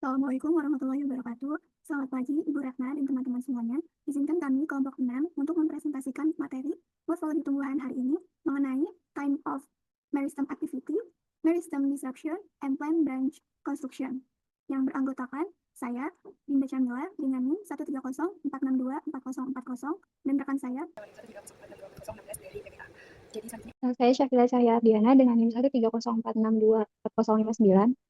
Assalamualaikum warahmatullahi wabarakatuh. Selamat pagi, Ibu Ratna dan teman-teman semuanya. Izinkan kami kelompok 6 untuk mempresentasikan materi morfologi tumbuhan hari ini mengenai kind of meristem activity, meristem disruption, and plant branch construction. Yang beranggotakan saya, Dinda Camila, dengan NIM 13046244040 dan rekan saya. Saya Syafila Cahya-Ardiana dengan NIM 13046244059.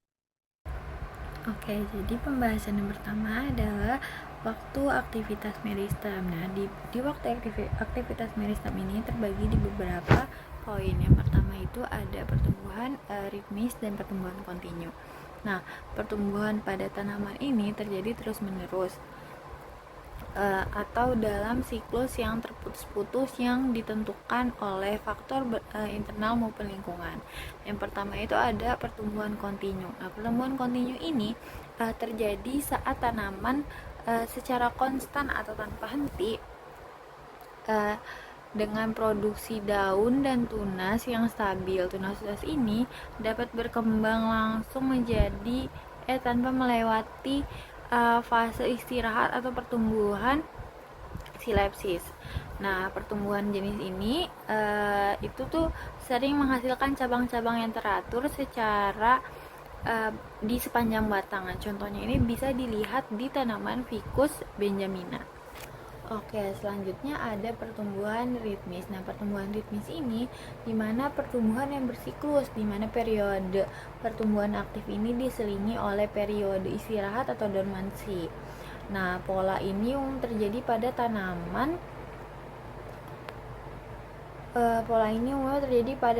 Oke, jadi pembahasan yang pertama adalah waktu aktivitas meristem. Nah, di waktu aktivitas meristem ini terbagi di beberapa poin. Yang pertama itu ada pertumbuhan ritmis dan pertumbuhan kontinu. Nah, pertumbuhan pada tanaman ini terjadi terus-menerus atau dalam siklus yang terputus-putus yang ditentukan oleh faktor internal maupun lingkungan. Yang pertama itu ada pertumbuhan kontinu. Nah, pertumbuhan kontinu ini terjadi saat tanaman secara konstan atau tanpa henti dengan produksi daun dan tunas yang stabil. Tunas-tunas ini dapat berkembang langsung menjadi tanpa melewati fase istirahat atau pertumbuhan silepsis. Nah, pertumbuhan jenis ini itu tuh sering menghasilkan cabang-cabang yang teratur secara di sepanjang batang. Contohnya ini bisa dilihat di tanaman Ficus benjamina. Oke, selanjutnya ada pertumbuhan ritmis. Nah, pertumbuhan ritmis ini dimana pertumbuhan yang bersiklus, dimana periode pertumbuhan aktif ini diselingi oleh periode istirahat atau dormansi. Nah, pola ini terjadi pada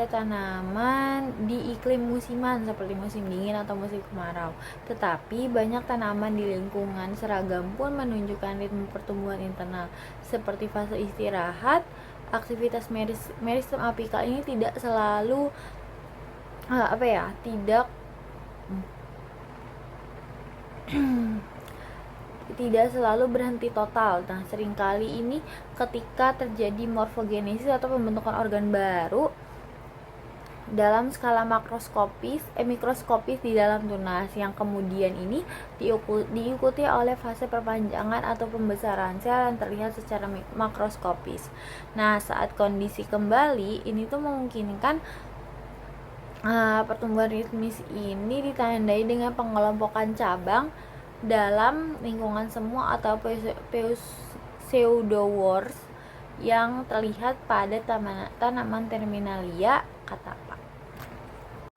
tanaman di iklim musiman seperti musim dingin atau musim kemarau. Tetapi banyak tanaman di lingkungan seragam pun menunjukkan ritme pertumbuhan internal seperti fase istirahat. Aktivitas meristem apikal ini tidak selalu tidak selalu berhenti total. Nah, seringkali ini ketika terjadi morfogenesis atau pembentukan organ baru dalam skala mikroskopis di dalam tunas yang kemudian ini diikuti oleh fase perpanjangan atau pembesaran sel yang terlihat secara makroskopis. Nah, saat kondisi kembali ini tuh memungkinkan pertumbuhan ritmis ini ditandai dengan pengelompokan cabang dalam lingkungan semu atau pseudowors yang terlihat pada tanaman Terminalia catapa.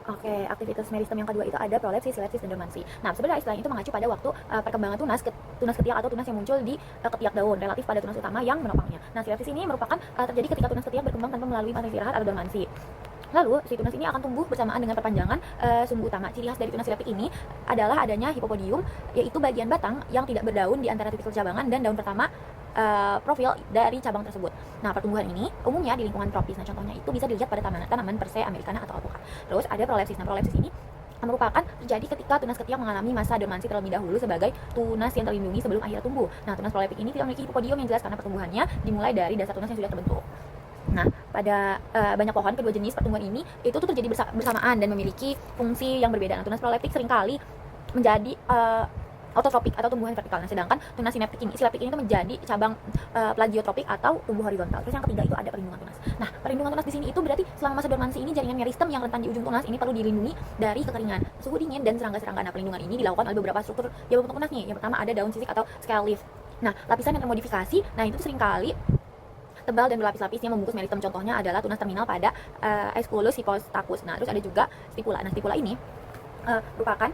Oke, aktivitas meristem yang kedua itu ada prolepsis, silepsis, dan dormansi. Nah, sebenarnya istilah itu mengacu pada waktu perkembangan tunas ketiak atau tunas yang muncul di ketiak daun relatif pada tunas utama yang menopangnya. Nah, silepsis ini merupakan terjadi ketika tunas ketiak berkembang tanpa melalui masa istirahat atau dormansi. Lalu, si tunas ini akan tumbuh bersamaan dengan perpanjangan sumbu utama. Ciri khas dari tunas sileptik ini adalah adanya hipopodium, yaitu bagian batang yang tidak berdaun di antara titik cabangan dan daun pertama profil dari cabang tersebut. Nah, pertumbuhan ini umumnya di lingkungan tropis. Nah, contohnya itu bisa dilihat pada tanaman Persea americana atau alpukat. Terus ada prolepsis. Nah, prolepsis ini merupakan terjadi ketika tunas ketiak mengalami masa dormansi terlebih dahulu sebagai tunas yang terlindungi sebelum akhirnya tumbuh. Nah, tunas proleptik ini tidak memiliki hipopodium yang jelas karena pertumbuhannya dimulai dari dasar tunas yang sudah terbentuk. Nah, pada banyak pohon kedua jenis pertumbuhan ini itu tuh terjadi bersamaan dan memiliki fungsi yang berbeda. Nah, tunas proleptik seringkali menjadi autotropik atau tumbuhan vertikal. Nah, sedangkan tunas sileptik ini itu menjadi cabang plagiotropik atau tumbuh horizontal. Terus yang ketiga itu ada perlindungan tunas. Nah, perlindungan tunas di sini itu berarti selama masa dormansi ini jaringan meristem yang rentan di ujung tunas ini perlu dilindungi dari kekeringan, suhu dingin dan serangga-serangga. Nah, perlindungan ini dilakukan oleh beberapa struktur yang bentuk tunas nih. Yang pertama ada daun sisik atau scale leaf. Nah, lapisan yang termodifikasi, nah itu seringkali tebal dan berlapis-lapis yang membungkus meristem. Contohnya adalah tunas terminal pada Aesculus hippostacus. Nah, terus ada juga stipula. Nah, stipula ini merupakan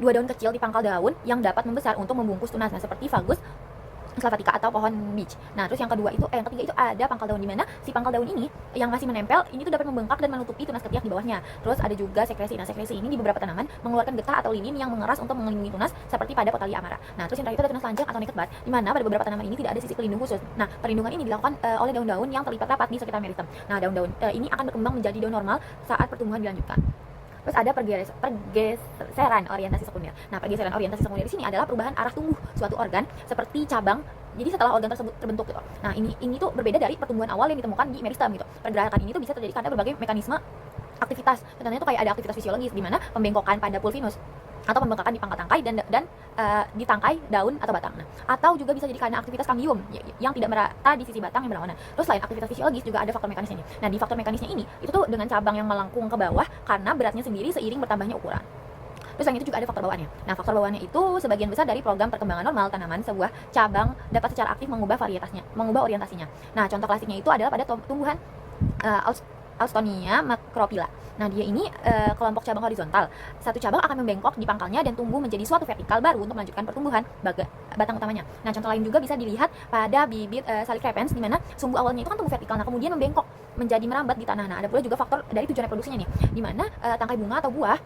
dua daun kecil di pangkal daun yang dapat membesar untuk membungkus tunas. Nah, seperti Fagus slavatica atau pohon beech. Nah, terus yang ketiga itu ada pangkal daun, di mana si pangkal daun ini yang masih menempel ini tuh dapat membengkak dan menutupi tunas ketiak di bawahnya. Terus ada juga sekresi. Nah, sekresi ini di beberapa tanaman mengeluarkan getah atau linin yang mengeras untuk melindungi tunas seperti pada Potalia amara. Nah, terus yang terakhir itu ada tunas lanjang atau naked bud, di mana pada beberapa tanaman ini tidak ada sisi pelindung khusus. Nah, perlindungan ini dilakukan oleh daun-daun yang terlipat rapat di sekitar meristem. Nah, daun-daun ini akan berkembang menjadi daun normal saat pertumbuhan dilanjutkan. Terus ada pergeseran orientasi sekunder. Nah, pergeseran orientasi sekunder di sini adalah perubahan arah tumbuh suatu organ seperti cabang. Jadi setelah organ tersebut terbentuk gitu. Nah, ini tuh berbeda dari pertumbuhan awal yang ditemukan di meristem gitu. Pergerakan ini tuh bisa terjadi karena berbagai mekanisme aktivitas. Contohnya tuh kayak ada aktivitas fisiologis di mana pembengkokan pada pulvinus atau pembengkakan di pangkal tangkai dan di tangkai, daun atau batang. Nah, atau juga bisa jadi karena aktivitas kangium yang tidak merata di sisi batang yang berlawanan. Terus selain aktivitas fisiologis juga ada faktor mekanisnya nih. Nah, di faktor mekanisnya ini itu tuh dengan cabang yang melengkung ke bawah karena beratnya sendiri seiring bertambahnya ukuran. Terus selain itu juga ada faktor bawaannya. Nah, faktor bawaannya itu sebagian besar dari program perkembangan normal tanaman sebuah cabang dapat secara aktif mengubah orientasinya. Nah, contoh klasiknya itu adalah pada tumbuhan Alstonia macrophylla. Nah, dia ini kelompok cabang horizontal. Satu cabang akan membengkok di pangkalnya dan tumbuh menjadi suatu vertikal baru untuk melanjutkan pertumbuhan batang utamanya. Nah, contoh lain juga bisa dilihat pada bibit Salicrepens, di mana sumbu awalnya itu kan tumbuh vertikal, nah kemudian membengkok menjadi merambat di tanah. Nah, ada pula juga faktor dari tujuan reproduksinya nih, di mana tangkai bunga atau buah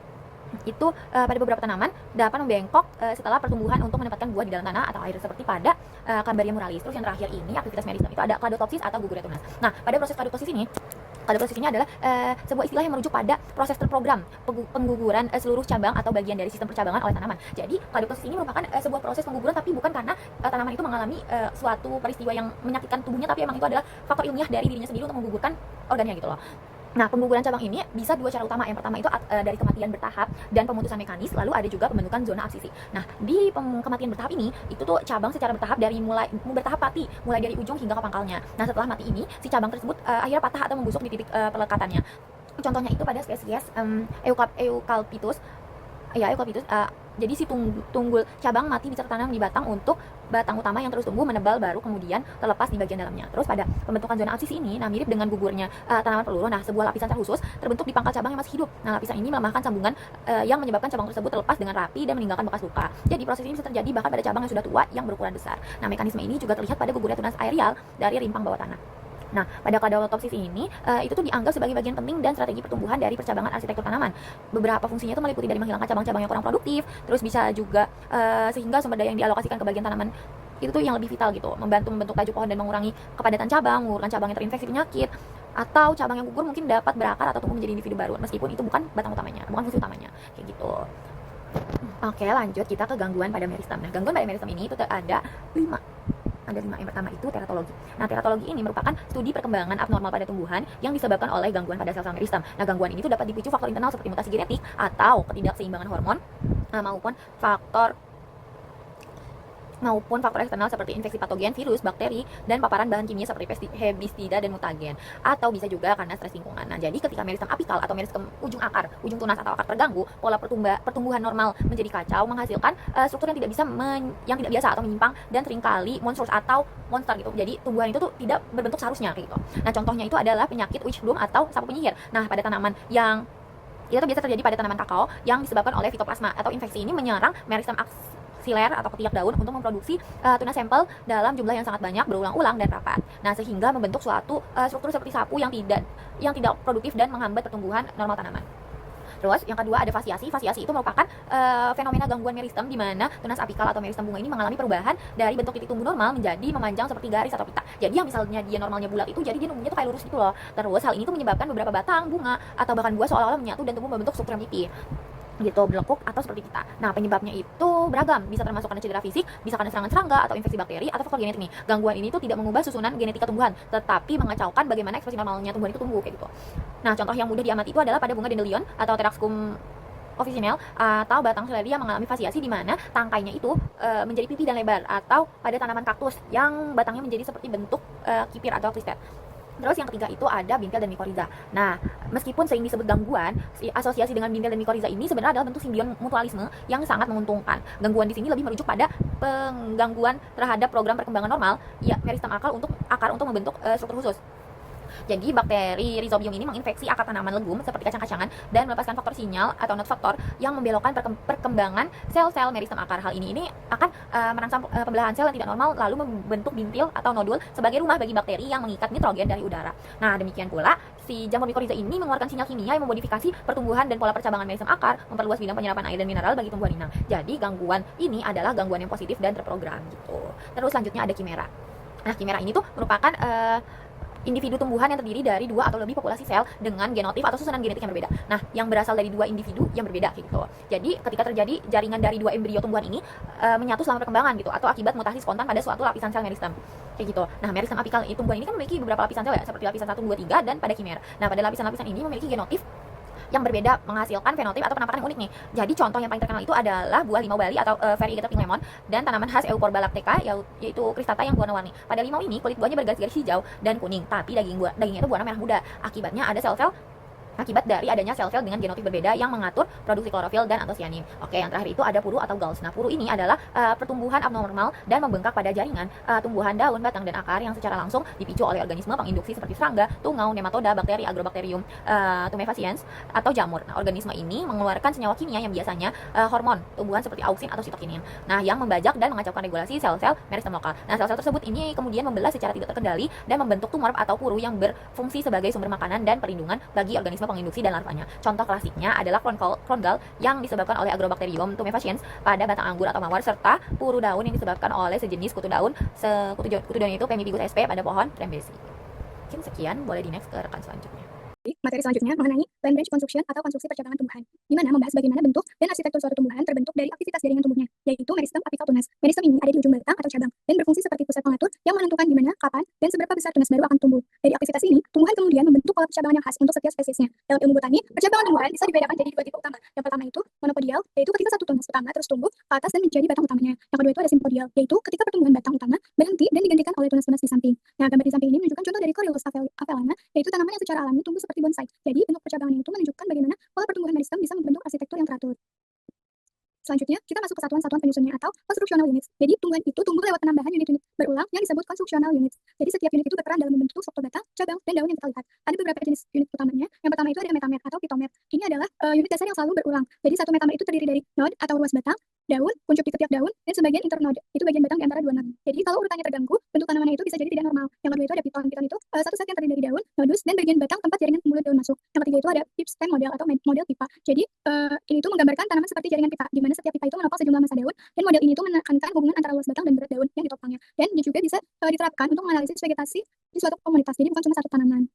itu pada beberapa tanaman dapat membengkok setelah pertumbuhan untuk menempatkan buah di dalam tanah atau air, seperti pada Cambaria muralis. Terus yang terakhir ini aktivitas meristem itu ada kladotopsis atau guguria tunas. Nah, pada proses kladotopsis ini adalah sebuah istilah yang merujuk pada proses terprogram pengguguran seluruh cabang atau bagian dari sistem percabangan oleh tanaman. Jadi kladotopsis ini merupakan sebuah proses pengguguran, tapi bukan karena tanaman itu mengalami suatu peristiwa yang menyakitkan tubuhnya, tapi emang itu adalah faktor ilmiah dari dirinya sendiri untuk menggugurkan organnya gitu loh. Nah, pengguguran cabang ini bisa dua cara utama. Yang pertama itu dari kematian bertahap dan pemutusan mekanis, lalu ada juga pembentukan zona absisi. Nah, di kematian bertahap ini, itu tuh cabang secara bertahap bertahap mati, mulai dari ujung hingga ke pangkalnya. Nah, setelah mati ini, si cabang tersebut akhirnya patah atau membusuk di titik pelekatannya. Contohnya itu pada spesies Eucalyptus. Jadi si tunggul cabang mati bisa tertanam di batang untuk batang utama yang terus tumbuh menebal baru kemudian terlepas di bagian dalamnya. Terus pada pembentukan zona absisi ini, nah mirip dengan gugurnya tanaman peluru, nah sebuah lapisan sel khusus terbentuk di pangkal cabang yang masih hidup. Nah, lapisan ini melemahkan sambungan yang menyebabkan cabang tersebut terlepas dengan rapi dan meninggalkan bekas luka. Jadi proses ini bisa terjadi bahkan pada cabang yang sudah tua yang berukuran besar. Nah, mekanisme ini juga terlihat pada guguria tunas aerial dari rimpang bawah tanah. Nah, pada kladotopsis ini itu tuh dianggap sebagai bagian penting dan strategi pertumbuhan dari percabangan arsitektur tanaman. Beberapa fungsinya itu meliputi dari menghilangkan cabang-cabang yang kurang produktif, terus bisa juga sehingga sumber daya yang dialokasikan ke bagian tanaman itu tuh yang lebih vital gitu, membantu membentuk tajuk pohon dan mengurangi kepadatan cabang, mengurangkan cabang yang terinfeksi penyakit, atau cabang yang gugur mungkin dapat berakar atau tumbuh menjadi individu baru, meskipun itu bukan batang utamanya, bukan fungsi utamanya, kayak gitu. Oke, lanjut kita ke gangguan pada meristem. Nah, gangguan pada meristem ini itu ada 5. Yang pertama itu teratologi. Nah, teratologi ini merupakan studi perkembangan abnormal pada tumbuhan yang disebabkan oleh gangguan pada sel-sel meristem. Nah, gangguan ini tuh dapat dipicu faktor internal seperti mutasi genetik atau ketidakseimbangan hormon maupun faktor eksternal seperti infeksi patogen, virus, bakteri, dan paparan bahan kimia seperti herbisida dan mutagen, atau bisa juga karena stres lingkungan. Nah, jadi ketika meristem apikal atau meristem ujung tunas atau akar terganggu, pola pertumbuhan normal menjadi kacau, menghasilkan struktur yang tidak biasa atau menyimpang dan seringkali monstrous atau monster gitu. Jadi tumbuhan itu tuh tidak berbentuk seharusnya gitu. Nah, contohnya itu adalah penyakit witch bloom atau sapu penyihir. Nah, pada tanaman yang itu biasa terjadi pada tanaman kakao yang disebabkan oleh fitoplasma atau infeksi ini menyerang meristem aksiler atau ketiak daun untuk memproduksi tunas sampel dalam jumlah yang sangat banyak, berulang-ulang dan rapat. Nah, sehingga membentuk suatu struktur seperti sapu yang tidak produktif dan menghambat pertumbuhan normal tanaman. Terus yang kedua ada fasiasi. Fasiasi itu merupakan fenomena gangguan meristem di mana tunas apikal atau meristem bunga ini mengalami perubahan dari bentuk titik tumbuh normal menjadi memanjang seperti garis atau pita. Jadi yang misalnya dia normalnya bulat itu jadi dia tumbuhnya tuh kayak lurus gitu loh. Terus hal ini tuh menyebabkan beberapa batang, bunga atau bahkan buah seolah-olah menyatu dan tumbuh membentuk struktur yang pipih gitu, berlekuk atau seperti kita. Nah, penyebabnya itu beragam, bisa termasuk karena cedera fisik, bisa karena serangan serangga atau infeksi bakteri atau faktor genetik nih. Gangguan ini tuh tidak mengubah susunan genetika tumbuhan, tetapi mengacaukan bagaimana ekspresi normalnya tumbuhan itu tumbuh kayak gitu. Nah, contoh yang mudah diamati itu adalah pada bunga dandelion atau Teraxacum officinale atau batang seledri yang mengalami fasiasi di mana tangkainya itu menjadi pipih dan lebar, atau pada tanaman kaktus yang batangnya menjadi seperti bentuk kipir atau twisted. Terus yang ketiga itu ada bintil dan mikoriza. Nah, meskipun sering disebut gangguan, asosiasi dengan bintil dan mikoriza ini sebenarnya adalah bentuk simbion mutualisme yang sangat menguntungkan. Gangguan di sini lebih merujuk pada penggangguan terhadap program perkembangan normal meristem akar untuk membentuk struktur khusus. Jadi bakteri Rhizobium ini menginfeksi akar tanaman legum seperti kacang-kacangan dan melepaskan faktor sinyal atau not faktor yang membelokkan perkembangan sel-sel meristem akar. Hal ini akan merangsang pembelahan sel yang tidak normal lalu membentuk bintil atau nodul sebagai rumah bagi bakteri yang mengikat nitrogen dari udara. Nah, demikian pula si jamur mikoriza ini mengeluarkan sinyal kimia yang memodifikasi pertumbuhan dan pola percabangan meristem akar, memperluas bidang penyerapan air dan mineral bagi tumbuhan inang. Jadi gangguan ini adalah gangguan yang positif dan terprogram gitu. Terus selanjutnya ada kimera. Nah, kimera ini tuh merupakan individu tumbuhan yang terdiri dari 2 atau lebih populasi sel dengan genotip atau susunan genetik yang berbeda. Nah, yang berasal dari 2 individu yang berbeda gitu. Jadi, ketika terjadi jaringan dari 2 embrio tumbuhan ini menyatu selama perkembangan gitu, atau akibat mutasi spontan pada suatu lapisan sel meristem. Kayak gitu. Nah, meristem apikal tumbuhan ini kan memiliki beberapa lapisan sel ya, seperti lapisan 1, 2, 3 dan pada kimera. Nah, pada lapisan-lapisan ini memiliki genotip yang berbeda menghasilkan fenotip atau penampakan yang unik nih. Jadi contoh yang paling terkenal itu adalah buah limau Bali atau variegated pink lemon dan tanaman khas Euphorba lacteca yaitu kristata yang berwarna-warni. Pada limau ini kulit buahnya bergaris-garis hijau dan kuning, tapi dagingnya itu berwarna merah muda. Akibat dari adanya sel-sel dengan genotip berbeda yang mengatur produksi klorofil dan antosianin. Oke, yang terakhir itu ada puru atau galls. Nah, puru ini adalah pertumbuhan abnormal dan membengkak pada jaringan tumbuhan daun, batang, dan akar yang secara langsung dipicu oleh organisme penginduksi seperti serangga, tungau, nematoda, bakteri, agrobacterium tumefaciens, atau jamur. Nah, organisme ini mengeluarkan senyawa kimia yang biasanya hormon tumbuhan seperti auksin atau sitokinin. Nah, yang membajak dan mengacaukan regulasi sel-sel meristem lokal. Nah, sel-sel tersebut ini kemudian membelah secara tidak terkendali dan membentuk tumor atau puru yang berfungsi sebagai sumber makanan dan perlindungan bagi organisme penginduksi dan larvanya. Contoh klasiknya adalah krongal yang disebabkan oleh Agrobacterium tumefaciens pada batang anggur atau mawar, serta puru daun yang disebabkan oleh sejenis kutu daun itu Pemipicus sp pada pohon Trembesi. Mungkin sekian, boleh di next ke rekan selanjutnya. Materi selanjutnya mengenai plant branch construction atau konstruksi percabangan tumbuhan, di mana membahas bagaimana bentuk dan arsitektur suatu tumbuhan terbentuk dari aktivitas jaringan tumbuhnya, yaitu meristem apical tunas. Meristem ini ada di ujung batang atau cabang dan berfungsi seperti pusat pengatur yang menentukan di mana, kapan, dan seberapa besar tunas baru akan tumbuh. Dari aktivitas ini, tumbuhan kemudian membentuk pola percabangan yang khas untuk setiap spesiesnya. Dalam ilmu botani, percabangan tumbuhan bisa dibedakan jadi dua tipe utama. Yang pertama itu monopodial, yaitu ketika satu tunas utama terus tumbuh ke atas dan menjadi batang utamanya. Yang kedua itu ada simpodial, yaitu ketika pertumbuhan batang utama berhenti dan digantikan oleh tunas-tunas di samping. Nah, gambar di samping ini menunjukkan contoh dari Corylus avellana, yaitu tanaman yang secara alami tumbuh seperti bonsai. Jadi, bentuk percabangan itu menunjukkan bagaimana pola pertumbuhan meristem bisa membentuk arsitektur yang teratur. Selanjutnya, kita masuk ke satuan-satuan penyusunnya atau constructional units. Jadi, tumbuhan itu tumbuh lewat penambahan unit-unit berulang yang disebut constructional units. Jadi, setiap unit itu berperan dalam membentuk struktur batang, cabang, dan daun yang kita lihat. Ada beberapa jenis unit utamanya. Yang pertama itu ada metamer atau pitomer. Ini adalah unit dasar yang selalu berulang. Jadi, satu metamer itu terdiri dari node atau ruas batang, daun, kuncup di ketiak daun, dan sebagian internode. Itu bagian batang di antara dua node. Jadi, kalau urutannya terganggu, bentuk tanamannya itu bisa jadi tidak normal. Yang kedua itu ada piton. Piton itu satu set yang terdiri dari daun, nodus, dan bagian batang tempat jaringan mulut daun masuk. Yang ketiga itu ada pip stem model atau model pipa. Jadi, ini itu menggambarkan tanaman seperti jaringan pipa, di mana setiap pipa itu menopang sejumlah masa daun, dan model ini itu menekankan hubungan antara luas batang dan berat daun yang ditopangnya. Dan dia juga bisa diterapkan untuk menganalisis vegetasi di suatu komunitas. Jadi, bukan cuma satu tanaman.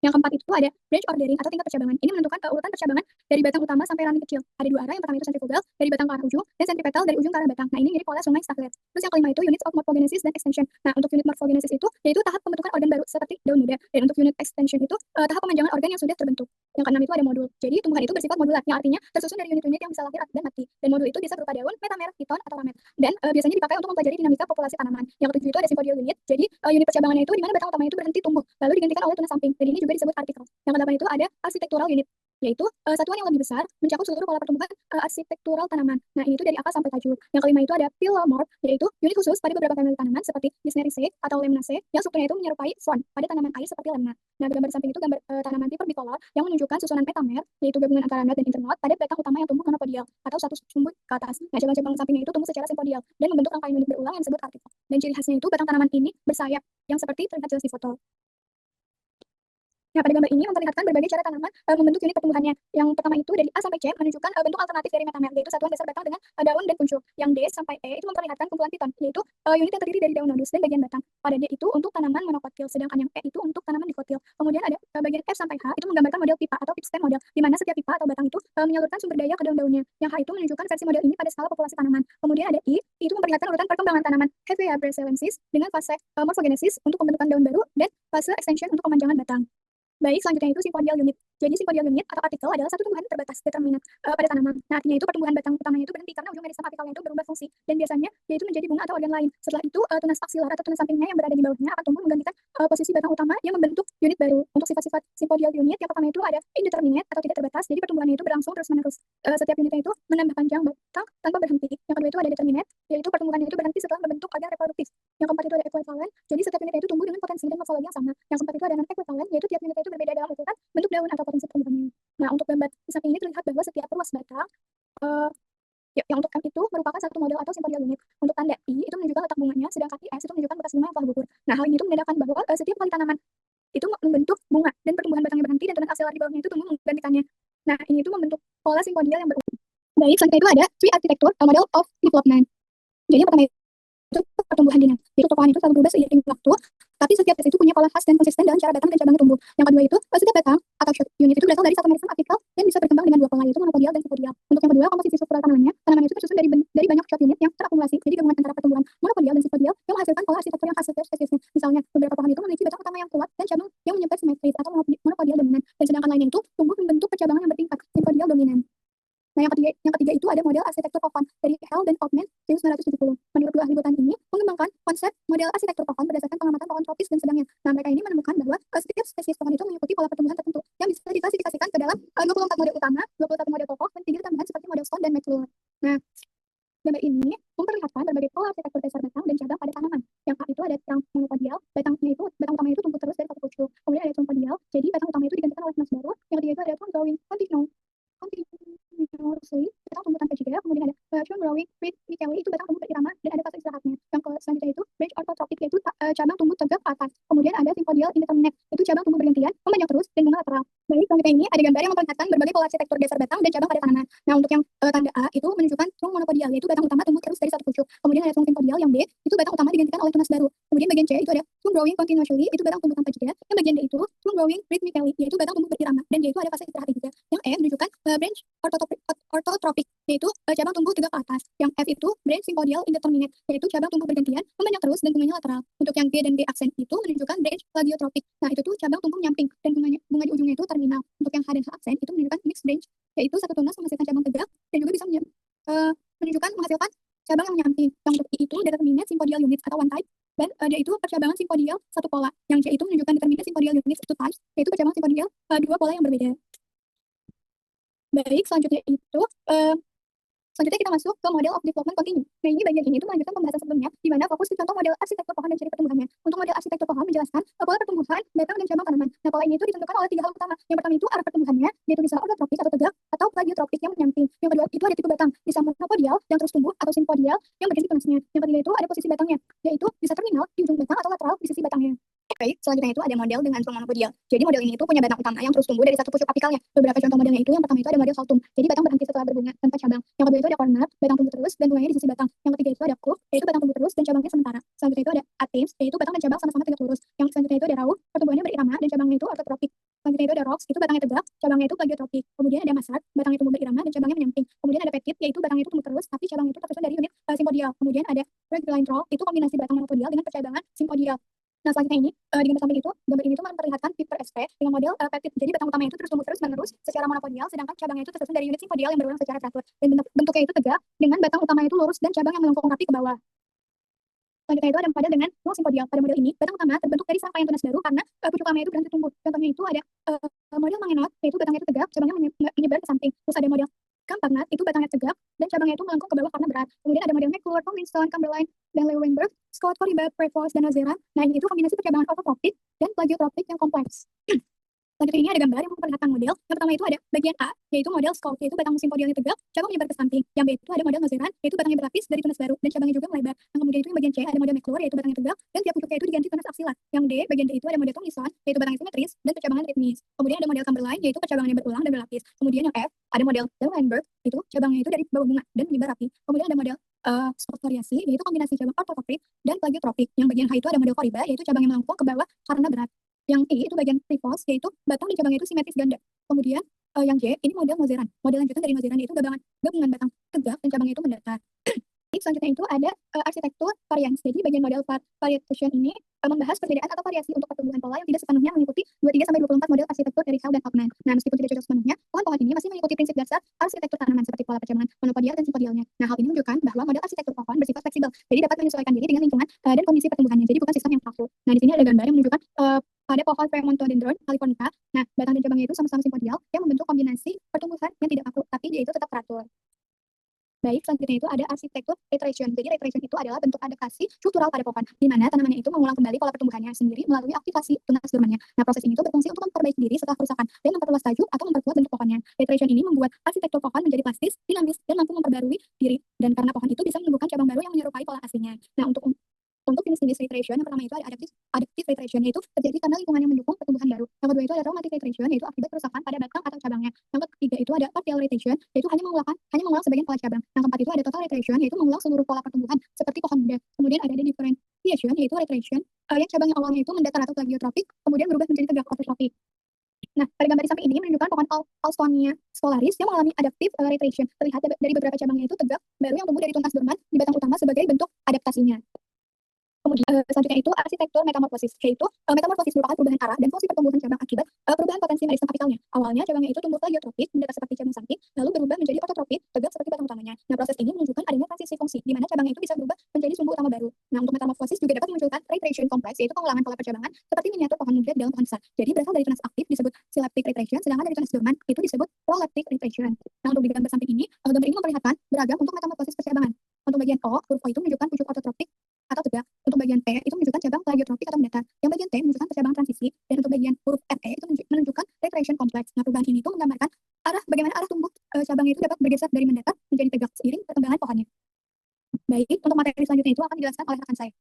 Yang keempat itu ada branch ordering atau tingkat percabangan. Ini menentukan urutan percabangan dari batang utama sampai ranting kecil. Ada dua arah. Yang pertama itu sentrifugal dari batang ke arah ujung, dan sentripetal dari ujung ke arah batang. Nah, ini mirip pola sungai Starlet. Terus yang kelima itu units of morphogenesis dan extension. Nah, untuk unit morphogenesis itu yaitu tahap pembentukan organ baru seperti daun muda. Dan untuk unit extension itu tahap pemanjangan organ yang sudah terbentuk. Yang keenam itu ada modul. Jadi tumbuhan itu bersifat modular, yang artinya tersusun dari unit-unit yang bisa lahir dan mati. Dan modul itu bisa berupa daun, metamer, piton, atau ramet. Dan biasanya dipakai untuk mempelajari dinamika populasi tanaman. Yang ketujuh itu ada sympodial unit. Jadi unit percabangannya itu di mana batang utama itu berhenti tumbuh, lalu digantikan oleh tunas samping. Dan ini juga disebut artikel. Yang kedelapan itu ada architectural unit, yaitu satuan yang lebih besar mencakup seluruh pola pertumbuhan arsitektural tanaman. Nah, ini itu dari akar sampai tajur. Yang kelima itu ada phylomorph, yaitu unit khusus pada beberapa famili tanaman seperti Disneriaceae atau Lemnaceae yang strukturnya itu menyerupai frond pada tanaman air seperti lemna. Nah, gambar di samping itu gambar tanaman tipe bicolor yang menunjukkan susunan metamer, yaitu gabungan antara node dan internode pada batang utama yang tumbuh monopodial atau satu sumbu ke atas. Nah, cabang-cabang sampingnya itu tumbuh secara simpodial dan membentuk rangkaian unit berulang yang disebut artikel. Dan ciri khasnya itu batang tanaman ini bersayap yang seperti terlihat jelas di foto. Nah, pada gambar ini memperlihatkan berbagai cara tanaman membentuk unit pertumbuhannya. Yang pertama itu dari A sampai C menunjukkan bentuk alternatif dari metamer, yaitu satuan dasar batang dengan daun dan kuncup. Yang D sampai E itu memperlihatkan kumpulan piton, yaitu unit yang terdiri dari daun nodus dan bagian batang. Pada D itu untuk tanaman monokotil, sedangkan yang E itu untuk tanaman dikotil. Kemudian ada bagian F sampai H itu menggambarkan model pipa atau pip stem model, di mana setiap pipa atau batang itu menyalurkan sumber daya ke daun-daunnya. Yang H itu menunjukkan versi model ini pada skala populasi tanaman. Kemudian ada I, itu memperlihatkan urutan perkembangan tanaman Hevea brasiliensis dengan fase morphogenesis untuk pembentukan daun baru dan fase extension untuk pemanjangan batang. Baik, selanjutnya itu simpodial unit. Jadi simpodial unit atau artikel adalah satu tumbuhan terbatas determinat pada tanaman. Nah, artinya itu pertumbuhan batang utamanya itu berhenti karena ujung meristem apikalnya itu berubah fungsi dan biasanya yaitu menjadi bunga atau organ lain. Setelah itu tunas aksilar atau tunas sampingnya yang berada di bawahnya akan tumbuh menggantikan posisi batang utama yang membentuk unit baru. Untuk sifat-sifat simpodial unit yang pertama itu ada indeterminate atau tidak terbatas. Jadi pertumbuhannya itu berlangsung terus-menerus. Setiap unitnya itu menambah panjang batang tanpa berhenti. Yang kedua itu ada determinate, yaitu pertumbuhannya itu berhenti setelah membentuk organ reproduktif. Yang keempat itu ada equivalent. Jadi setiap unitnya itu tumbuh dengan potensi dan morfologi yang sama. Yang keempat itu ada non equivalent, yaitu tiap unitnya itu berbeda dalam ukuran, bentuk daun atau potensi pertumbuhannya. Nah, untuk gambar di samping ini terlihat bahwa setiap ruas batang yang untuk M itu merupakan satu model atau simpodial unit. Untuk tanda I itu menunjukkan letak bunganya, sedangkan IS itu menunjukkan bekas bunga yang telah gugur. Nah, hal ini itu menandakan bahwa setiap kali tanaman itu membentuk bunga dan pertumbuhan batangnya berhenti dan tunas aksilar di bawahnya itu tumbuh menggantikannya. Nah, ini itu membentuk pola simpodial yang berulang. Baik, selanjutnya itu ada tree architecture atau model of development. Jadi yang pertama itu pertumbuhan dinamik. Jadi tokohan itu selalu berubah seiring waktu, tapi setiap tes itu punya pola khas dan konsisten dalam cara batang dan cabangnya tumbuh. Yang kedua itu setiap batang atau unit itu berasal dari satu meristem apikal dan bisa berkembang dengan dua pola, yaitu monopodial dan simpodial. Untuk yang kedua, komposisi struktural tanaman itu tersusun dari banyak short unit yang terakumulasi. Jadi gabungan antara pertumbuhan monopodial dan simpodial yang menghasilkan pola arsitektur yang khas setiap spesiesnya. Misalnya, beberapa pohon itu memiliki batang utama yang kuat dan cabang yang menyebar simetris atau monopodial dominan, dan sedangkan lainnya itu tumbuh membentuk percabangan yang Nah, yang ketiga itu ada model arsitektur pohon dari Hell dan Altman 1970. Menurut dua ahli botani ini mengembangkan konsep model arsitektur pohon berdasarkan pengamatan pohon tropis dan sedangnya. Nah, mereka ini menemukan bahwa setiap spesies pohon itu mengikuti pola pertumbuhan tertentu yang bisa diklasifikasikan ke dalam 24 model utama, 21 model pokok, dan 3 tambahan seperti model Stone dan McClure. Nah, gambar ini memperlihatkan berbagai pola arsitektur dasar batang dan cabang pada tanaman. Yang A itu ada yang monopodial, batang utamanya itu tumbuh terus dari satu pucuk. Kemudian ada trunpodial, jadi batang utama itu digantikan oleh tunas baru. Yang ketiga itu ada trunk growing continuously, batang tumbuh tanpa jeda. Kemudian ada trunk growing rhythmically, itu batang tumbuh berirama dan ada fase istirahatnya. Yang selanjutnya itu branch orthotrophic, yaitu cabang tumbuh tegak ke atas. Kemudian ada sympodial indeterminate, itu cabang tumbuh bergantian, memanjang terus dan bunga lateral. Baik, selanjutnya ini ada gambar yang memperlihatkan berbagai pola arsitektur dasar batang dan cabang pada tanaman. Nah, untuk yang tanda A itu menunjukkan trunk monopodial, yaitu batang utama tumbuh terus dari satu pucuk. Kemudian ada trunk sympodial yang B, itu batang utama digantikan oleh tunas baru. Kemudian bagian C itu ada trunk growing continuously, itu batang tumbuh tanpa jeda. Yang bagian D itu trunk growing rhythmically, yaitu batang tumbuh berirama, dan D itu ada fase istirahat juga. Yang E menunjukkan branch orthotrophic, yaitu cabang tumbuh tegak ke atas. Yang F itu branch sympodial indeterminate, yaitu cabang tumbuh bergantian, memanjang terus dan bunganya lateral. Untuk yang G dan D aksen itu menunjukkan branch plagiotropic. Nah, itu tuh cabang tumbuh nyamping dan bunga di ujungnya itu terminal. Untuk yang H dan H aksen itu menunjukkan mixed branch, yaitu satu tunas menghasilkan cabang tegak dan juga bisa menunjukkan menghasilkan cabang yang menyamping. Yang untuk I itu determinate sympodial units atau one type, dan D itu percabangan sympodial satu pola. Yang J itu menunjukkan determinate sympodial units two types, yaitu percabangan sympodial dua pola yang berbeda. Baik, selanjutnya kita masuk ke model of development continue. Nah, ini bagian ini itu melanjutkan pembahasan sebelumnya, di mana fokus di contoh model arsitektur pohon dan ciri pertumbuhannya. Untuk model arsitektur pohon menjelaskan pola pertumbuhan, batang dan cabang tanaman. Nah, pola ini itu ditentukan oleh 3 hal utama. Yang pertama itu arah pertumbuhannya, yaitu bisa orthotropik atau tegak, atau plagiotropik yang menyamping. Yang kedua itu ada tipe batang, bisa monopodial yang terus tumbuh atau sympodial yang berganti tunasnya. Yang ketiga itu ada posisi batangnya, yaitu bisa terminal di ujung batang atau lateral di sisi batangnya. Baik, selanjutnya itu ada model dengan trunk monopodial. Jadi model ini itu punya batang utama yang terus tumbuh dari satu pucuk apikalnya. Beberapa contoh modelnya itu yang pertama itu ada model Saltum. Jadi batang berhenti setelah berbunga tanpa cabang. Yang kedua itu ada corner, batang tumbuh terus dan bunganya di sisi batang. Yang ketiga itu ada Cook, yaitu batang tumbuh terus dan cabangnya sementara. Selanjutnya itu ada Athens, yaitu batang dan cabang sama-sama tegak lurus. Yang selanjutnya itu ada Rauh, pertumbuhannya berirama dan cabangnya itu orthotropik. Selanjutnya itu ada Rocks, itu batangnya tegak, cabangnya itu plagiotropik. Kemudian ada Massard, batangnya tumbuh berirama dan cabangnya menyamping. Kemudian ada Petit, yaitu batangnya itu tumbuh terus tapi cabangnya itu tersusun dari unit sympodial. Kemudian ada Reguline Roll, itu kombinasi batang monopodial dengan percabangan sympodial. Nah, selanjutnya ini di gambar samping itu, gambar ini tuh memperlihatkan tip per SP dengan model petit. Jadi batang utamanya itu terus tumbuh terus menerus secara monopodial, sedangkan cabangnya itu tersusun dari unit sympodial yang berulang secara teratur. Dan bentuknya itu tegak dengan batang utamanya itu lurus dan cabang yang melengkung rapi ke bawah. Selanjutnya itu ada model dengan trunk sympodial. Pada model ini, batang utama terbentuk dari serangkaian tunas baru karena pucuk utamanya itu berhenti tumbuh. Contohnya itu ada model Mangenot, yaitu batangnya itu tegak, cabangnya menyebar ke samping. Terus ada model Campagnat, itu batangnya tegak dan cabangnya itu melengkung ke bawah karena berat. Kemudian ada model McClure, Tomlinson, Cumberland, dan Leeuwenburg, Scott, Coriba, Prevost, dan Nazera. Nah, ini itu kombinasi percabangan orthotropik dan plagiotropik yang kompleks. Selanjutnya ini ada gambar yang memperlihatkan model. Yang pertama itu ada bagian A, yaitu model Scott, yaitu batang sympodialnya tegak, cabang menyebar ke samping. Yang B itu ada model Nazeran, yaitu batangnya berlapis dari tunas baru dan cabangnya juga melebar. Yang kemudian itu yang bagian C ada model McClure, yaitu batangnya tegak dan tiap pucuknya itu diganti tunas aksila. Yang D, bagian D itu ada model Tomlinson, yaitu batangnya simetris dan percabangan ritmis. Kemudian ada model Cumberland, yaitu percabangannya berulang dan berlapis. Kemudian yang F ada model Leeuwenburg, itu cabangnya itu dari bawah bunga dan menyebar rapi. Kemudian ada model spot variasi, yaitu kombinasi cabang orthotropik dan plagiotropik. Yang bagian H itu ada model Coriba, yaitu cabangnya melengkung ke bawah karena berat. Yang I itu bagian Prevost, yaitu batang dan cabangnya itu simetris ganda. Kemudian yang J ini model Nazeran. Model lanjutan dari Nazeran itu gabungan batang tegak dan cabangnya itu mendatar. Selanjutnya itu ada arsitektur varians. Jadi bagian model variation ini membahas perbedaan atau variasi untuk pertumbuhan pola yang tidak sepenuhnya mengikuti 23-24 model arsitektur dari Hell dan Altman. Nah, meskipun tidak cocok sepenuhnya, pohon-pohon ini masih mengikuti prinsip dasar arsitektur tanaman seperti pola percabangan monopodial dan sympodialnya. Nah, hal ini menunjukkan bahwa model arsitektur pohon bersifat fleksibel, jadi dapat menyesuaikan diri dengan lingkungan dan kondisi pertumbuhannya. Jadi bukan sistem yang kaku. Nah, di sini ada gambar yang menunjukkan pada pohon Vermontodendron californica. Nah, batang dan cabangnya itu sama-sama sympodial yang membentuk kombinasi pertumbuhan yang tidak kaku, tapi dia itu tetap teratur. Baik, selanjutnya itu ada arsitektur reiteration. Jadi reiteration itu adalah bentuk adaptasi struktural pada pohon, di mana tanamannya itu mengulang kembali pola pertumbuhannya sendiri melalui aktivasi tunas dormannya. Nah, proses ini itu berfungsi untuk memperbaiki diri setelah kerusakan dan memperluas tajuk atau memperkuat bentuk pohonnya. Reiteration ini membuat arsitektur pohon menjadi plastis, dinamis, dan mampu memperbarui diri. Dan karena pohon itu bisa menumbuhkan cabang baru yang menyerupai pola aslinya. Nah, untuk jenis-jenis reiteration, yang pertama itu ada adaptive reiteration, yaitu terjadi karena lingkungan yang mendukung pertumbuhan baru. Yang kedua itu ada traumatic reiteration, yaitu akibat kerusakan pada batang atau cabangnya. Yang ketiga itu ada partial reiteration, yaitu hanya mengulang sebagian pola cabang. Yang keempat itu ada total reiteration, yaitu mengulang seluruh pola pertumbuhan seperti pohon muda. Kemudian ada differentiation, yaitu reiteration yang cabang yang awalnya itu mendatar atau plagiotropik, kemudian berubah menjadi tegak orthotropik. Nah, pada gambar di samping ini menunjukkan pohon Alstonia scolaris yang mengalami adaptive reiteration. Terlihat dari beberapa cabangnya itu tegak baru yang tumbuh dari tunas dorman di batang utama sebagai bentuk adaptasinya. Kemudian selanjutnya itu arsitektur metamorfosis, yaitu metamorfosis merupakan perubahan arah dan fungsi pertumbuhan cabang akibat perubahan Perubahan potensi meristem apikalnya. Awalnya cabangnya itu tumbuh flagiotropis, mendatar seperti cabang samping, lalu berubah menjadi ototropis, tegak seperti batang utamanya. Nah, proses ini menunjukkan adanya transisi fungsi, di mana cabangnya itu bisa berubah menjadi sumbu utama baru. Nah, untuk metamorfosis juga dapat memunculkan retration kompleks, yaitu pengulangan pola percabangan seperti miniatur pohon muda dalam pohon besar. Jadi berasal dari tunas aktif disebut synaptic retration, sedangkan dari tunas dorman itu disebut proleptic retration. Nah, untuk di gambar samping ini, gambar ini memperlihatkan beragam untuk metamorfosis percabangan. Untuk bagian O, huruf O itu menunjukkan pucuk ototropik atau tegak. Untuk bagian P itu menunjukkan cabang plagiotropik atau mendatar. Yang bagian T menunjukkan percabangan transisi, dan untuk bagian huruf RE itu menunjukkan retration kompleks. Nah, perubahan ini itu menggambarkan bagaimana arah tumbuh cabang itu dapat bergeser dari mendatar menjadi tegak seiring perkembangan pohonnya. Baik, untuk materi selanjutnya itu akan dijelaskan oleh rekan saya.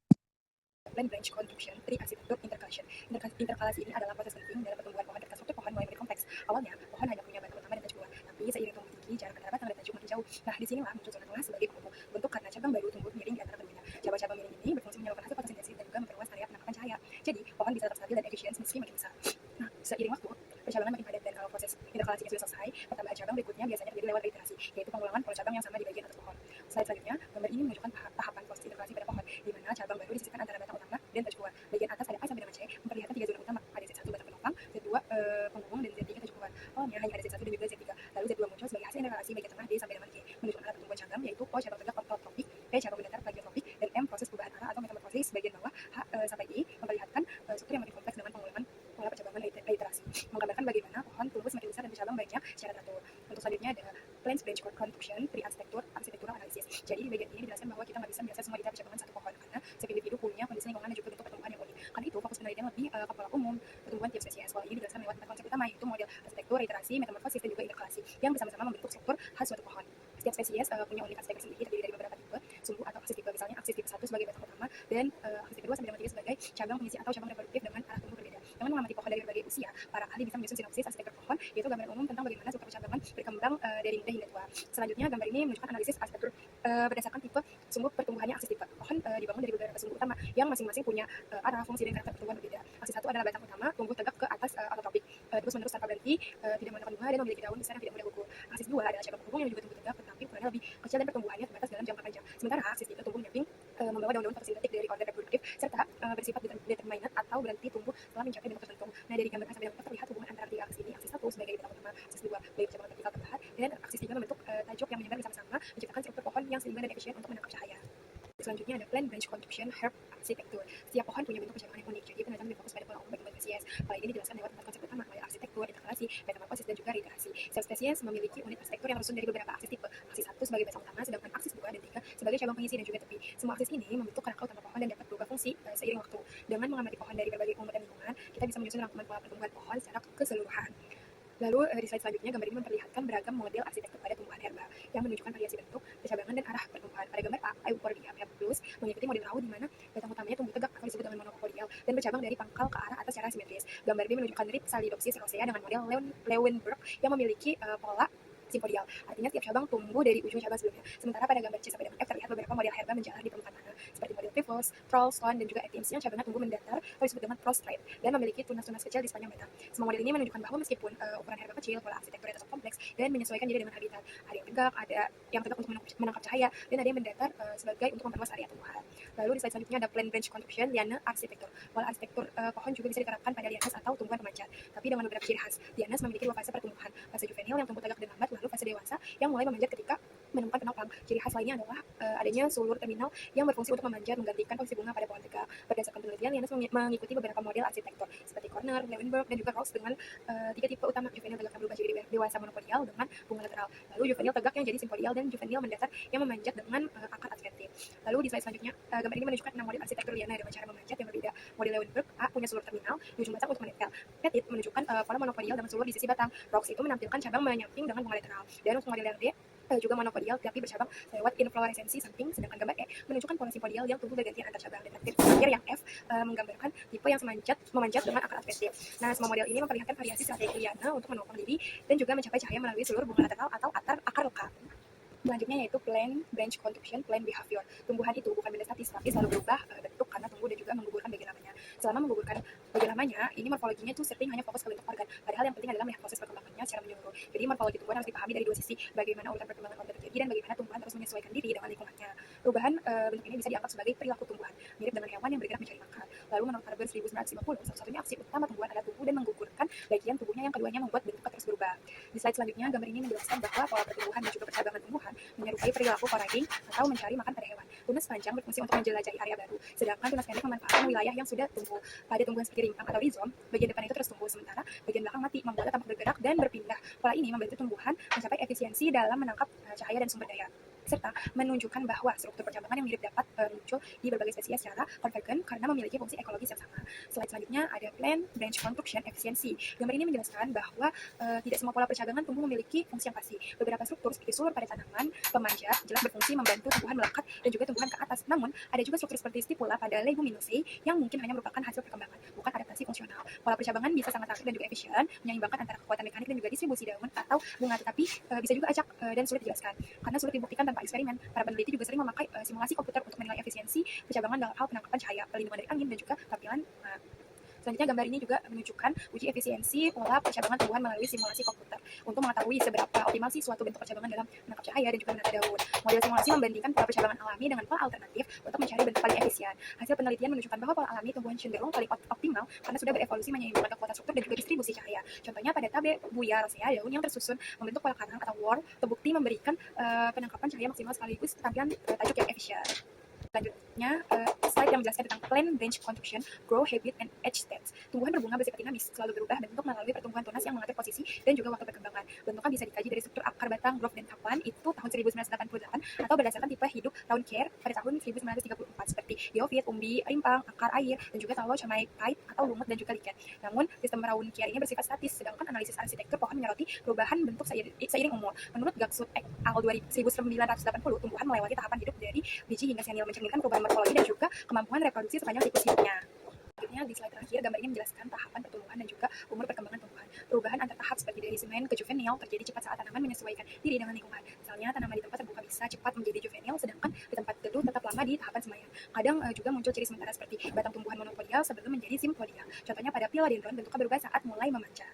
Plant branch contribution, arsitektur intercalation. Interkalasi ini adalah proses penting dalam pertumbuhan pohon ketika struktur pohon mulai menjadi kompleks. Awalnya, pohon hanya punya batang utama dan tajuk buah, tapi seiring tumbuh tinggi, jarak antara batang dan tajuk makin jauh. Nah, disinilah muncul zona tengah sebagai penghubung bentuk karena cabang baru tumbuh miring di antara keduanya. Cabang-cabang miring ini berfungsi menyalurkan hasil fotosintesis dan juga memperluas area penangkapan cahaya. Jadi, pohon bisa tetap stabil dan efisien meski makin besar. Nah, seiring waktu, percabangan makin padat dan kalau proses interkalasinya sudah selesai, pertambahan cabang berikutnya biasanya terjadi lewat reiterasi, yaitu pengulangan pola cabang yang sama di bagian atas pohon. Slide selanjutnya, gambar ini menunjukkan tahapan proses interkalasi pada pohon, di mana cabang baru disisipkan antara batang utama dan tajuk buah. Bagian atas ada A sampai dengan C, memperlihatkan 3 zona utama. Ada Z1 batang penopang, Z2 penghubung, dan Z3 tajuk buah. Awalnya hanya ada Z1 dan juga Z3, lalu Z2 muncul sebagai hasil interkalasi bagian tengah D sampai dengan G, menunjukkan arah pertumbuhan cabang, yaitu O cabang tegak ototropik, P cabang mendatar plagiotropik, dan M proses perubahan arah atau metamorfosis bagian bawah. H sampai I memperlihatkan struktur yang makin kompleks dengan pengulangan pola percabangan reiterasi, menggambarkan bagaimana pohon tumbuh semakin besar dan bercabang baiknya secara teratur. Untuk selanjutnya ada plant branch contribution, arsitektural analisis. Jadi di bagian ini dijelaskan bahwa kita nggak bisa melihat semua detail percabangan satu pohon karena setiap individu punya kondisi lingkungan dan juga bentuk pertumbuhan yang unik. Karena itu fokus penelitian lebih ke pola umum pertumbuhan tiap spesies. Pola ini dijelaskan lewat 4 konsep utama, yaitu model arsitektur, reiterasi, metamorfosis, dan juga interkalasi yang bersama-sama membentuk struktur khas suatu pohon. Setiap spesies punya unik arsitektur sendiri, terdiri dari beberapa tipe sumbu atau aksis tipe. Misalnya aksis tipe 1 sebagai batang utama dan aksis tipe 2 sampai dengan 3 sebagai cabang pengisi atau cabang reproduktif dengan arah tumbuh berbeda. Dengan mengamati pohon dari berbagai usia, para ahli bisa menyusun sinopsis arsitektur pohon, yaitu gambaran umum tentang bagaimana struktur percabangan berkembang dari muda hingga tua. Selanjutnya, gambar ini menunjukkan analisis arsitektur berdasarkan tipe sumbu pertumbuhannya aksis tipe. Pohon dibangun dari beberapa sumbu utama yang masing-masing punya arah, fungsi, dan karakter pertumbuhan berbeda. Aksis 1 adalah batang utama, tumbuh tegak ke atas ototropik, terus-menerus tanpa berhenti, tidak menggunakan bunga dan memiliki daun besar yang tidak mudah gugur. Aksis 2 adalah cabang penghubung yang juga tumbuh tegak, tetapi ukurannya lebih kecil dan pertumbuhannya terbatas dalam jangka panjang. Sementara aksis 3 tumbuh menyamping, membawa daun-daun fotosintetik dari organ reproduktif serta bersifat determinate atau berhenti tumbuh setelah mencapai bentuk tertentu. Nah, dari gambar sampai dengan terlihat hubungan antara tiga aksis ini. Aksis 1 sebagai batang utama, aksis 2 sebagai percabangan vertikal terbelah, dan aksis 3 membentuk tajuk yang menyebar bersama-sama menciptakan struktur pohon yang seimbang dan efisien untuk menangkap cahaya. Selanjutnya ada plant branch contribution, herb arsitektur. Setiap pohon punya bentuk percabangan yang unik, jadi penelitian lebih fokus pada pola umum bagi spesies. Pola ini dijelaskan lewat 4 konsep utama, mulai arsitektur, interkalasi, metamorfosis, dan juga reiterasi. Setiap spesies memiliki unit arsitektur yang tersusun dari beberapa aksis tipe. Aksis 1 sebagai batang utama, sedangkan aksis 2 dan 3 sebagai cabang pengisi dan juga tepi. Semua aksis ini membentuk kerangka utama pohon dan dapat berubah fungsi seiring waktu. Dengan mengamati pohon dari berbagai umur dan lingkungan, kita bisa menyusun rangkuman pola pertumbuhan pohon secara keseluruhan. Lalu di slide selanjutnya, gambar ini memperlihatkan beragam model arsitektur pada tumbuhan herba yang menunjukkan variasi bentuk, percabangan, dan arah pertumbuhan. Pada gambar A, Euphorbia plus mengikuti model raut di mana batang utamanya tumbuh tegak atau disebut dengan monopodial dan bercabang dari pangkal ke arah atas secara simetris. Gambar B menunjukkan Rhipsalidopsis rosea dengan model Leeuwenburg yang memiliki pola simpodial. Artinya setiap cabang tumbuh dari ujung cabang sebelumnya. Sementara pada gambar C sampai dengan F terlihat beberapa model herba menjalar di permukaan tanah, seperti model Pivos, Trolls, Swan, dan juga Etims yang cabangnya tumbuh mendatar atau disebut dengan prostrate dan memiliki tunas-tunas kecil di sepanjang batang. Semua model ini menunjukkan bahwa meskipun ukuran herba kecil, pola arsitekturnya tetap kompleks dan menyesuaikan diri dengan habitat. Ada yang tegak untuk menangkap cahaya, dan ada yang mendatar sebagai untuk memperluas area tumbuhan. Lalu di slide selanjutnya ada plant branch contribution, liana arsitektur. Pola arsitektur pohon juga bisa diterapkan pada lianas atau tumbuhan pemancar, tapi dengan beberapa ciri khas. Lianas memiliki 2 fase pertumbuhan, fase juvenil yang tumbuh tegak dan lambat, lalu fase dewasa yang mulai memanjat ketika menemukan penopang. Ciri khas lainnya adalah adanya sulur terminal yang berfungsi untuk memanjat menggantikan posisi bunga pada pohon tegak. Berdasarkan penelitian, lianas mengikuti beberapa model arsitektur seperti Corner, Leeuwenburg, dan juga Rose dengan 3 tipe utama: juvenil tegak yang berubah jadi dewasa monopodial dengan bunga lateral, lalu juvenil tegak yang jadi simpodial, dan juvenil mendatar yang memanjat dengan akar adventif. Lalu di slide selanjutnya, gambar ini menunjukkan 6 model arsitektur liana dengan cara memanjat yang berbeda. Model Leeuwenburg A punya sulur terminal di ujung batang untuk menempel. Petit menunjukkan pola monopodial dengan sulur di sisi batang. Rocks itu menampilkan cabang menyamping dengan bunga lateral. Dan untuk model yang D juga monopodial tapi bercabang lewat infloresensi samping, sedangkan gambar E menunjukkan pola simpodial yang tumbuh bergantian antar cabang. Dan terakhir yang F menggambarkan tipe yang memanjat dengan akar adventif. Nah, semua model ini memperlihatkan variasi strategi liana untuk menopang diri dan juga mencapai cahaya melalui seluruh bunga lateral atau akar lekat. Selanjutnya yaitu plant branch contribution, plant behavior. Tumbuhan itu bukan benda statis, tapi selalu berubah bentuk karena tumbuh dan juga menggugurkan bagian labanya. Selama menggugurkan Bagi lamanya, ini morfologinya tuh sering hanya fokus ke bentuk organ, padahal yang penting adalah melihat proses perkembangannya secara menyeluruh. Jadi morfologi tumbuhan harus dipahami dari dua sisi, bagaimana urutan perkembangan organ terjadi dan bagaimana tumbuhan terus menyesuaikan diri dengan lingkungannya. Perubahan bentuk ini bisa dianggap sebagai perilaku tumbuhan, mirip dengan hewan yang bergerak mencari makan. Lalu menurut Harber 1950, satu-satunya aksi utama tumbuhan adalah tumbuh dan menggugurkan bagian tubuhnya yang keduanya membuat bentuknya terus berubah. Di slide selanjutnya, gambar ini menjelaskan bahwa pola pertumbuhan dan juga percabangan tumbuhan menyerupai perilaku foraging atau mencari makan pada hewan. Tunas panjang berfungsi untuk menjelajahi area baru, sedangkan tunas pendek memanfaatkan wilayah yang sudah tumbuh. Pada tumbuhan seperti rimpang atau rhizome, bagian depan itu terus tumbuh, sementara bagian belakang mati, membuatnya tampak bergerak dan berpindah. Pola ini membantu tumbuhan mencapai efisiensi dalam menangkap cahaya dan sumber daya, serta menunjukkan bahwa struktur percabangan yang mirip dapat muncul di berbagai spesies secara konvergen karena memiliki fungsi ekologis yang sama. Slide selanjutnya ada plant branch construction efisiensi. Gambar ini menjelaskan bahwa tidak semua pola percabangan tumbuh memiliki fungsi yang pasti. Beberapa struktur seperti sulur pada tanaman, pemanja, jelas berfungsi membantu tumbuhan melekat dan juga tumbuhan ke atas. Namun, ada juga struktur seperti stipula pada Leguminosae yang mungkin hanya merupakan hasil perkembangan, bukan adaptasi fungsional. Pola percabangan bisa sangat aktif dan juga efisien, menyeimbangkan antara kekuatan mekanik dan juga distribusi daun atau bunga, tetapi bisa juga acak dan sulit dijelaskan karena sulit dibuktikan tanpa eksperimen. Para peneliti juga sering memakai simulasi komputer untuk menilai efisiensi percabangan dalam hal penangkapan cahaya, perlindungan dari angin, dan juga tampilan. Selanjutnya, gambar ini juga menunjukkan uji efisiensi pola percabangan tumbuhan melalui simulasi komputer untuk mengetahui seberapa optimal sih suatu bentuk percabangan dalam menangkap cahaya dan juga menata daun. Model simulasi membandingkan pola percabangan alami dengan pola alternatif untuk mencari bentuk paling efisien. Hasil penelitian menunjukkan bahwa pola alami tumbuhan cenderung paling optimal karena sudah berevolusi menyeimbangkan kekuatan struktur dan juga distribusi cahaya. Contohnya pada Tabebuia rosea, daun yang tersusun membentuk pola karang atau whorl terbukti memberikan penangkapan cahaya maksimal sekaligus tampilan tajuk yang efisien. Selanjutnya, slide yang menjelaskan tentang plant branch construction, grow habit, and age stats. Tumbuhan berbunga bersifat dinamis, selalu berubah bentuk melalui pertumbuhan tunas yang mengatur posisi dan juga waktu perkembangan. Bentuknya bisa dikaji dari struktur akar batang, growth, dan kapan itu tahun 1988 atau berdasarkan tipe hidup tahun care pada tahun 1934 seperti geofit, umbi, rimpang, akar air, dan juga thallosomypite atau lumut dan juga lichen. Namun, sistem round care ini bersifat statis, sedangkan analisis arsitektur pohon menyoroti perubahan bentuk seiring umur. Menurut Gaksut et al. 1980, tumbuhan melewati tahapan hidup dari biji hingga senil, mencerminkan perubahan morfologi dan juga kemampuan reproduksi sepanjang siklus hidupnya. Selanjutnya, di slide terakhir, gambar ini menjelaskan tahapan pertumbuhan dan juga umur perkembangan tumbuhan. Perubahan antar tahap seperti dari semen ke juvenil terjadi cepat saat tanaman menyesuaikan diri dengan lingkungan. Misalnya, tanaman di tempat terbuka bisa cepat menjadi juvenil, sedangkan di tempat teduh tetap lama di tahapan semaian. Kadang juga muncul ciri sementara seperti batang tumbuhan monopodial sebelum menjadi simpodial. Contohnya pada philodendron, bentuknya berubah saat mulai memanjang.